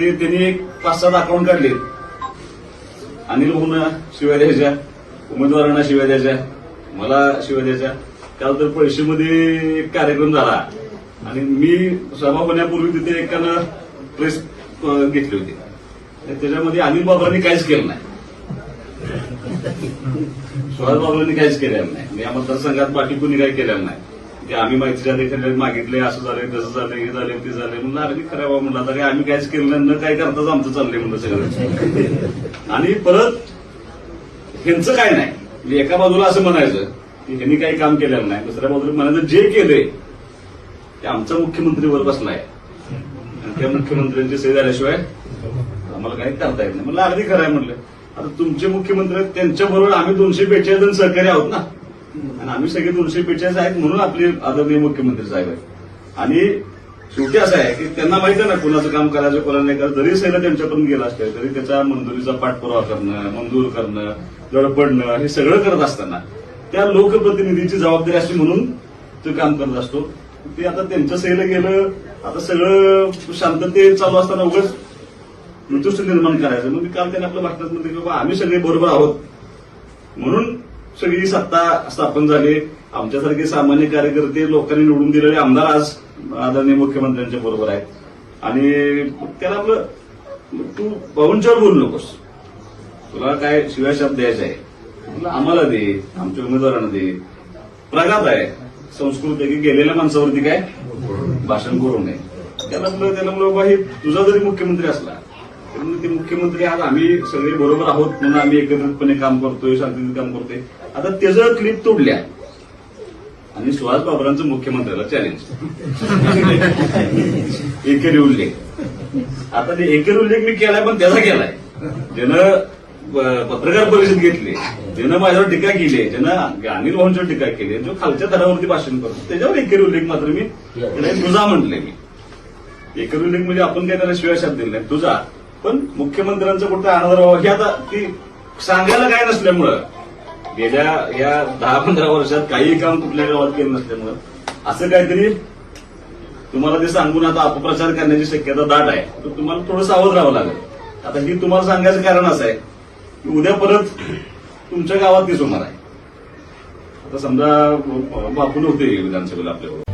ते त्यांनी एक 5-7 अकाउंट काढले. अनिल भाऊंना शिवाय द्यायच्या, उमेदवारांना शिवाय द्यायच्या, मला शिवाय द्यायच्या. काल तर पळशीमध्ये एक कार्यक्रम झाला आणि मी सभा होण्यापूर्वी तिथे एकानं प्रेस घेतली होती. त्याच्यामध्ये अनिल बाबरांनी काहीच केलं नाही, सुहास बाबरांनी काहीच केलेलं नाही. या मतदारसंघात बाकी कोणी काही केलेलं नाही की आम्ही माहितीच्या देखील मागितले, असं झालंय तसं झालंय, हे झालंय ते झालंय. म्हणलं अरे खरं बा, म्हणलं आता आम्ही काहीच केलं नाही, न काय करताच आमचं चाललंय म्हणलं सगळं. आणि परत ह्यांचं काय नाही, म्हणजे एका बाजूला असं म्हणायचं की ह्यांनी काही काम केलेलं नाही, दुसऱ्या बाजूला म्हणायचं जे केलंय ते आमचा मुख्यमंत्रीवर बसलाय आणि त्या मुख्यमंत्र्यांची सही झाल्याशिवाय आम्हाला काही करता येत नाही. म्हणलं अगदी खरं आहे. म्हणलं आता तुमचे मुख्यमंत्री आहेत, त्यांच्याबरोबर आम्ही 242 जण सहकारी आहोत ना, आणि आम्ही सगळे 242 आहेत म्हणून आपले आदरणीय मुख्यमंत्री साहेब आहेत. आणि शेवटी असं आहे की त्यांना माहिती आहे ना कुणाचं काम करायचं, कोणाला नाही करायचं. जरी सैला त्यांच्यापर्यंत गेला असतं तरी त्याच्या मंजुरीचा पाठपुरावा करणं, मंजूर करणं, दडपडणं हे सगळं करत असताना त्या लोकप्रतिनिधीची जबाबदारी असते म्हणून ते काम करत असतो. ते आता त्यांच्या सैला गेलं, आता सगळं शांततेत चालू असताना उगाच मृत्यूष्ट निर्माण करायचं. म्हणजे काल त्यांनी आपल्या भाषणात म्हणते की बाबा आम्ही सगळे बरोबर आहोत म्हणून सगळी सत्ता स्थापन झाली. आमच्यासारखे सामान्य कार्यकर्ते, लोकांनी निवडून दिलेले आमदार आज आदरणीय मुख्यमंत्र्यांच्या बरोबर आहेत. आणि त्याला आपलं तू भाऊंच्यावर बोलू नकोस, तुला काय शिवाय शब्द द्यायचा आहे तुला आम्हाला दे, आमच्या उमेदवारांना दे. प्रघात आहे, संस्कृत आहे की गेलेल्या माणसावरती काय भाषण करू नये. त्याला म्हणलं बाबा हे तुझा जरी मुख्यमंत्री असला तरी ते मुख्यमंत्री आज आम्ही सगळे बरोबर आहोत म्हणून आम्ही एकत्रितपणे काम करतोय, शांततेत काम करतोय. आता त्याचं क्लिप तोडल्या आणि सुहास बाबरांचं मुख्यमंत्र्याला चॅलेंज एकेरी उल्लेख. आता ते एकेरी उल्लेख मी केलाय पण त्याचा केलाय ज्यानं पत्रकार परिषद घेतली, ज्यानं माझ्यावर टीका केली, ज्यानं अनिल भाऊंच्यावर टीका केली, जो खालच्या थरावरती भाषण करतो त्याच्यावर एकेरी उल्लेख मात्र मी तुझा म्हटले. मी एकेरी उल्लेख म्हणजे आपण काय त्याला शिवाय शब्द दिले नाही, तुझा. पण मुख्यमंत्र्यांचं कुठं आनंद व्हावा हे आता ती सांगायला काय नसल्यामुळं, गेल्या या 10-15 वर्षात काही काम कुठल्या गावात केलं नसल्यामुळं असं काहीतरी तुम्हाला ते सांगून आता अपप्रचार करण्याची शक्यता दाट आहे. तर तुम्हाला थोडं सावध राहावं लागेल. आता ही तुम्हाला सांगायचं कारण असं आहे की उद्या परत तुमच्या गावात तीच होणार आहे. आता समजा बापू नव्हते विधानसभेला आपल्याबरोबर,